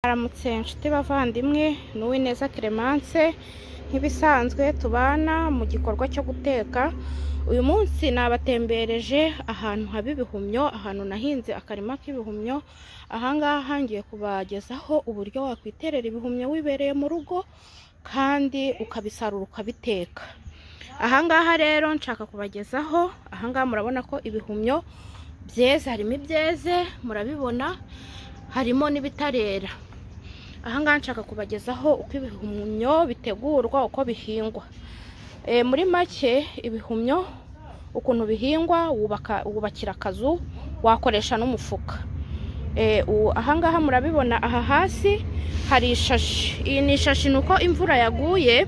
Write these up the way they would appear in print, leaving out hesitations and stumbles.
Aramutse nshuti bavandimwe n'Uwineza Clemence nk'ibisanzwe tubana mu gikorwa cyo guteka. Uyu munsi nabatembereje ahantu haba ibihumyo, ahantu nahinze akarima k'ibihumyo. Ahangaha ngiye kubagezaho uburyo wakwiterera ibihumyo wibereye mu rugo kandi ukabisarura ukabiteka. Ahangaha rero nshaka kubagezaho, ahangaha murabona ko ibihumyo byeze, harimo ibyeze murabibona, harimo n'ibitarera. Ahangaha nshaka kubagezaho uko ibihumyo bitegurwa, uko bihingwa. Muri make ibihumyo ukuntu bihingwa, wubakira akazu, wakoresha n'umufuka. Ahangaha murabibona, aha hasi hari ishashi. Iyi ni ishashi nuko imvura yaguye.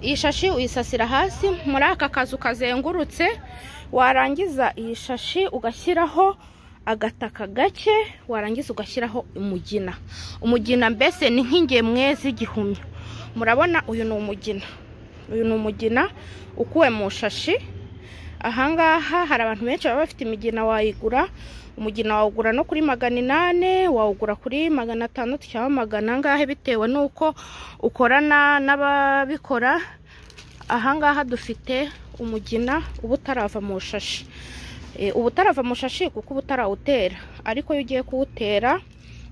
Iyi shashi uyisasira hasi muri aka kazu kazengurutse, warangiza iyi shashi ugashyiraho agataka gake, warangiza ugashyiraho umugina. Umugina mbese ni nk'ingemwe z'igihumyo. Murabona uyu ni umugina. Uyu ni umugina ukuwe mu shashi. Ahangaha hari abantu benshi baba bafite imigina, wayigura. Umugina wawugura no kuri 800, wawugura kuri 500 cyangwa 100 bitewe nuko ukorana n'ababikora. Ahangaha dufite umugina uba utarava mu shashi. Ubu utarava mu shashi kuko uba utarawutera, ariko iyo ugiye kuwutera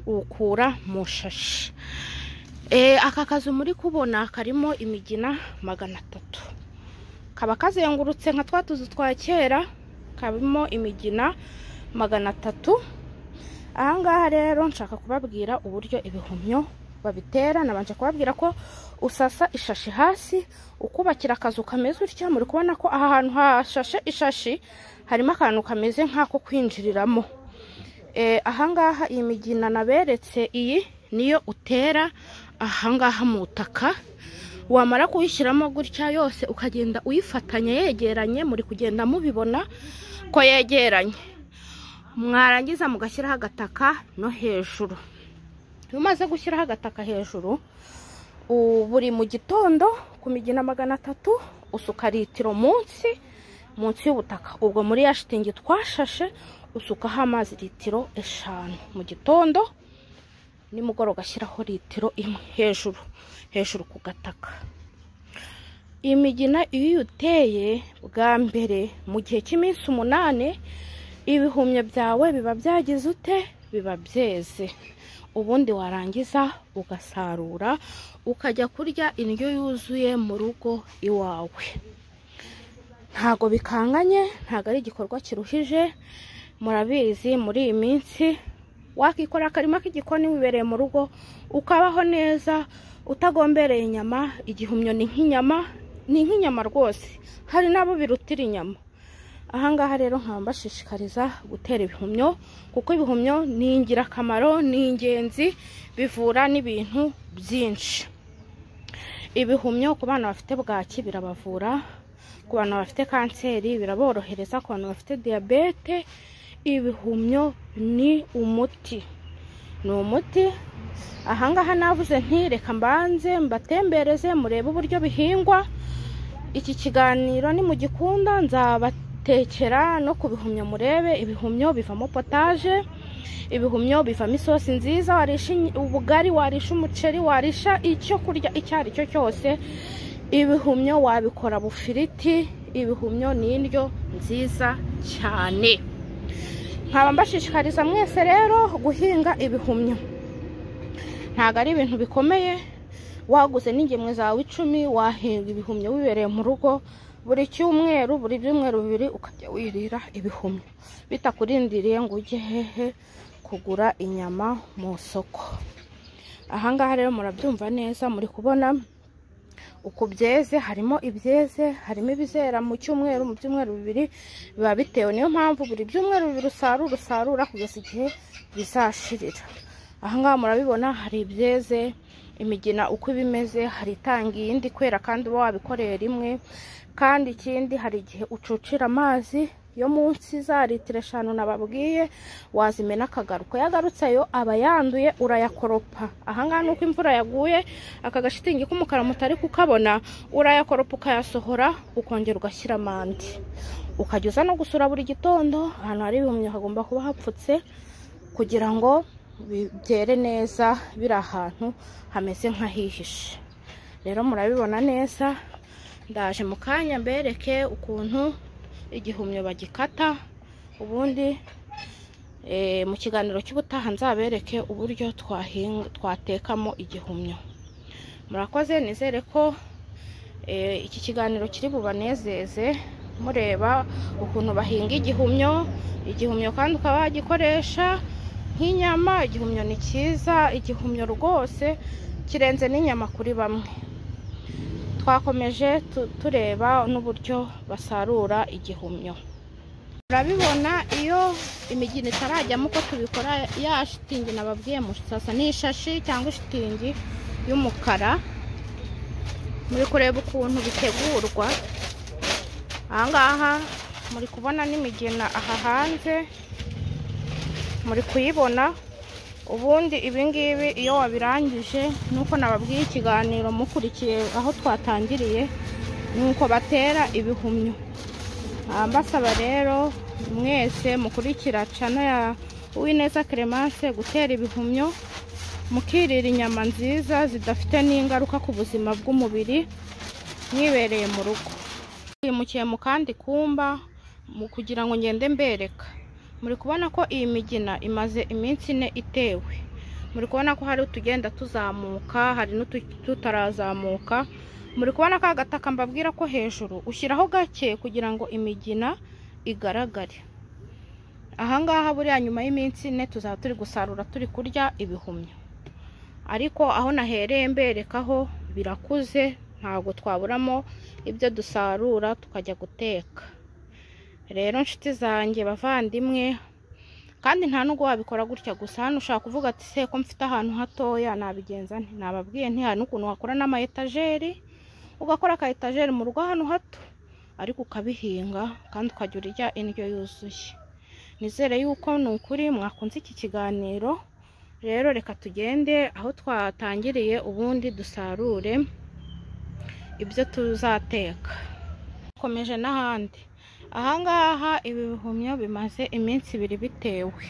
uwukura mu shashi. Aka kazu muri kubona karimo imigina 300. Kaba kazengurutse nka twa tuzu twa kera, kabimo imigina 300. Ahangaha rero nshaka kubabwira uburyo ibihumyo babitera. Nabanje kubabwira ko usasa ishashi hasi, ukubakira akazu kameze utya. Muri kubona ko aha hantu hashashe ishashi harimo akantu kameze nk'ako kwinjiriramo. Ahangaha iyi migina naberetse, iyi niyo utera ahangaha mu butaka. Wamara kuyishyiramo gutya yose ukagenda uyifatanya yegeranye, muri kugenda mubibona ko yegeranye. Mwarangiza mugashyiraho agataka no hejuru. Iyo umaze gushyiraho agataka hejuru, buri mu gitondo ku migina 300 usuka litiro munsi y'ubutaka. Ubwo muri ya shitingi twashashe usukaho amazi litiro 5 mu gitondo, nimugoroba ugashyiraho litiro 1 hejuru ku gataka. Iyi migina iyo uteye bwa mbere mu gihe cy'iminsi 8, ibihumyo byawe biba byagize ute, biba byeze. Ubundi warangiza ugasarura ukajya kurya indyo yuzuye mu rugo iwawe. Ntago bikanganye, ntago ari igikorwa kiruhije. Murabizi muri iyi minsi wakikora akarima k'igikoni wibereye mu rugo ukabaho neza utagombereye inyama. Igihumyo ni nk'inyama rwose, hari nabo birutira inyama. Ahangaha rero nkaba mbashishikariza gutera ibihumyo kuko ibihumyo ni ingirakamaro, ni ingenzi, bivura n'ibintu byinshi. Ibihumyo ku bana bafite bwaki birabavura, ku bantu bafite kanseri biraborohereza, ku bantu bafite diabete. Ibihumyo ni umuti, ni umuti. Ahangaha navuze nti reka mbanze mbatembereze murebe uburyo bihingwa. Iki kiganiro ni mu gikunda nzabatekera no ku bihumyo, murebe. Ibihumyo bivamo potaje, ibihumyo bivamo isosi nziza, warisha ubugari, warisha umuceri, warisha icyo kurya icyo ari cyo cyose. Ibihumyo wabikora bufiriti. Ibihumyo ni indyo nziza cyane. Nkaba mbashishikariza mwese rero guhinga ibihumyo. Ntago ari ibintu bikomeye. Waguze n'ingemwe zawe 10, wahinga ibihumyo wibereye mu rugo. Buri cyumweru, buri byumweru 2 ukajya wirira ibihumyo, bitakurindiriye ngo ujye hehe kugura inyama mu soko. Ahangaha rero murabyumva neza, muri kubona uko byeze. Harimo ibyeze, harimo ibizera mu cyumweru, mu byumweru 2 biba bitewe. Niyo mpamvu buri byumweru 2 usarura kugeza igihe bizashirira. Ahangaha murabibona hari ibyeze, imigina uko ibimeze, hari itangiye indi kwera kandi uba wabikoreye rimwe. Kandi ikindi, hari igihe ucucira amazi yo munsi za litiro 5 nababwiye, wazimena akagaruka. Yagarutse yo aba yanduye, urayakoropa. Ahangaha nuko imvura yaguye, aka gashitingi k'umukara mutari kukabona, urayakoropa ukayasohora, ukongera ugashyira amandi. Ukajya uza no gusura buri gitondo. Ahantu hari ibihumyo hagomba kuba hapfutse kugira ngo byere neza biri ahantu hameze nk'ahihishe. Rero murabibona neza, ndaje mu kanya mbereke ukuntu igihumyo bagikata, ubundi mu kiganiro cy'ubutaha nzabereke uburyo twatekamo igihumyo. Murakoze, nizere ko iki kiganiro kiri bubanezeze mureba ukuntu bahinga igihumyo kandi ukaba wagikoresha nk'inyama. Igihumyo ni cyiza, igihumyo rwose kirenze n'inyama kuri bamwe. Twakomeje tureba n'uburyo basarura igihumyo. Urabibona iyo imigina itarajyamo uko tubikora, ya shitingi nababwiye musasa n'ishashi cyangwa shitingi y'umukara. Muri kureba ukuntu bitegurwa. Ahangaha muri kubona n'imigina aha hanze, muri kuyibona. Ubundi ibingibi iyo wabirangije, nuko nababwiye ikiganiro mukurikiye aho twatangiriye, nuko batera ibihumyo. Mbasaba rero mwese mukurikira channel ya Uwineza Clemence gutera ibihumyo, mukirira inyama nziza zidafite n'ingaruka ku buzima bw'umubiri mwibereye mu rugo. Twimukiye mu kandi kumba kugira ngo ngende mbereka. Muri kubona ko iyi migina imaze iminsi 4 itewe. Muri kubona ko hari utugenda tuzamuka, hari n'ututarazamuka. Muri kubona ko agataka mbabwira ko hejuru ushyiraho gake kugira ngo imigina igaragare. Ahangaha buriya nyuma y'iminsi 4 tuzaba turi gusarura, turi kurya ibihumyo. Ariko aho nahereye mberekaho birakuze, ntabwo twaburamo ibyo dusarura tukajya guteka. Rero nshuti zanjye bavandimwe, kandi nta nubwo wabikora gutya gusa. Hano ushaka kuvuga ati se ko mfite ahantu hatoya nabigenza nti? Nababwiye nti hari n'ukuntu wakora n'ama etajeri, ugakora ka etajeri mu rugo hano hato, ariko ukabihinga kandi ukajya urya indyo yuzuye. Nizere yuko nukuri mwakunze iki kiganiro. Rero reka tugende aho twatangiriye, ubundi dusarure ibyo tuzateka. Komeje n'ahandi. Ahangaha ibi bihumyo bimaze iminsi 2 bitewe.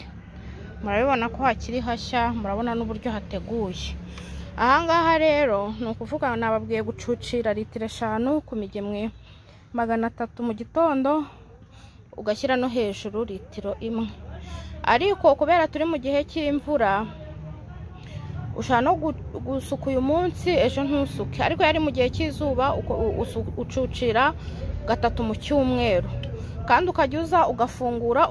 Murabibona ko hakiri hashya, murabona n'uburyo hateguye. Ahangaha rero ni ukuvuga nababwiye gucucira litiro 5 ku migemwe 300 mu gitondo, ugashyira no hejuru litiro 1. Ariko kubera turi mu gihe cy'imvura, ushaka no gusuka uyu munsi ejo ntusuke. Ariko yari mu gihe cy'izuba ucucira 3 mu cyumweru, kandi ukajya uza ugafungura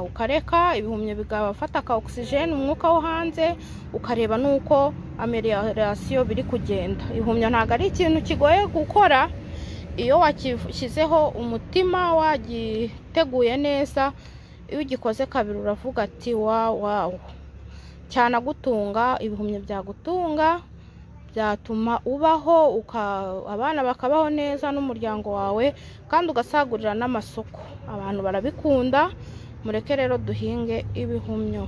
ukareka ibihumyo bigafata ka oxygen, umwuka wo hanze, ukareba nuko amelioration biri kugenda. Ibihumyo ntago ari ikintu kigoye gukora iyo wakishyizeho umutima, wagiteguye neza. Iyo ugikoze kabiri uravuga ati wow, cyana gutunga. Ibihumyo byagutunga, byatuma ubaho, abana bakabaho neza n'umuryango wawe, kandi ugasagurira n'amasoko. Abantu barabikunda. Mureke rero duhinge ibihumyo.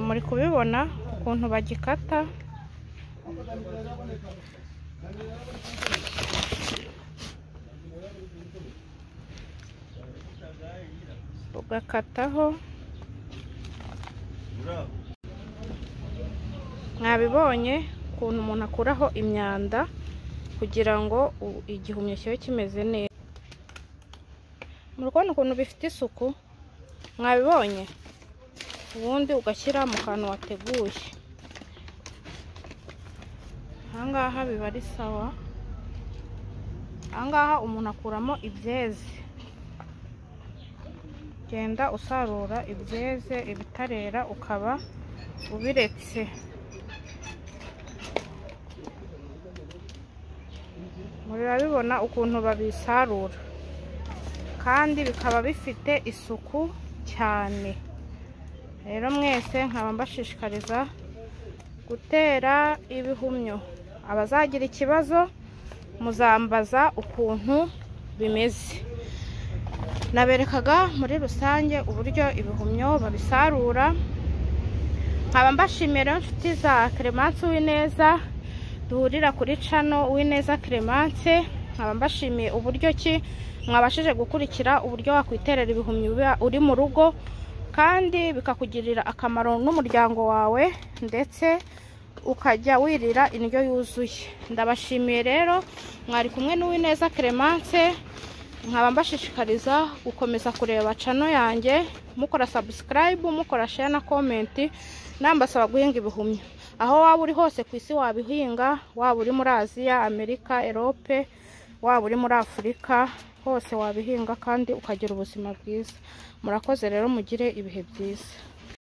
Muri kubibona ukuntu bagikata. Ugakataho. Mwabibonye ukuntu umuntu akuraho imyanda kugira ngo igihumyo kibe kimeze neza. Murabona ukuntu bifite isuku. Mwabibonye. Ubundi ugashyira mu kantu wateguye. Ahangaha biba ari sawa. Ahangaha umuntu akuramo ibyeze. Genda usarura ibyeze, ibitarera ukaba ubiretse. Murabibona ukuntu babisarura, kandi bikaba bifite isuku cyane. Rero mwese nkaba mbashishikariza gutera ibihumyo. Abazagira ikibazo muzambaza ukuntu bimeze. Naberekaga muri rusange uburyo ibihumyo babisarura. Nkaba mbashimira inshuti za Clemence Uwineza duhurira kuri channel Uwineza Clemence. Nkaba mbashimiye uburyo ki mwabashije gukurikira uburyo wakwiterera ibihumyo uri mu rugo kandi bikakugirira akamaro n'umuryango wawe, ndetse ukajya wirira indyo yuzuye. Ndabashimiye rero, mwari kumwe n'Uwineza Clemence, nkaba mbashishikariza gukomeza kureba channel yanjye, mukora subscribe, mukora share na comment, nambasaba guhinga ibihumyo. Aho waba uri hose ku isi wabihinga, waba uri muri Aziya, Amerika, Europe, waba uri muri Afurika, hose wabihinga kandi ukagira ubuzima bwiza. Murakoze rero, mugire ibihe byiza.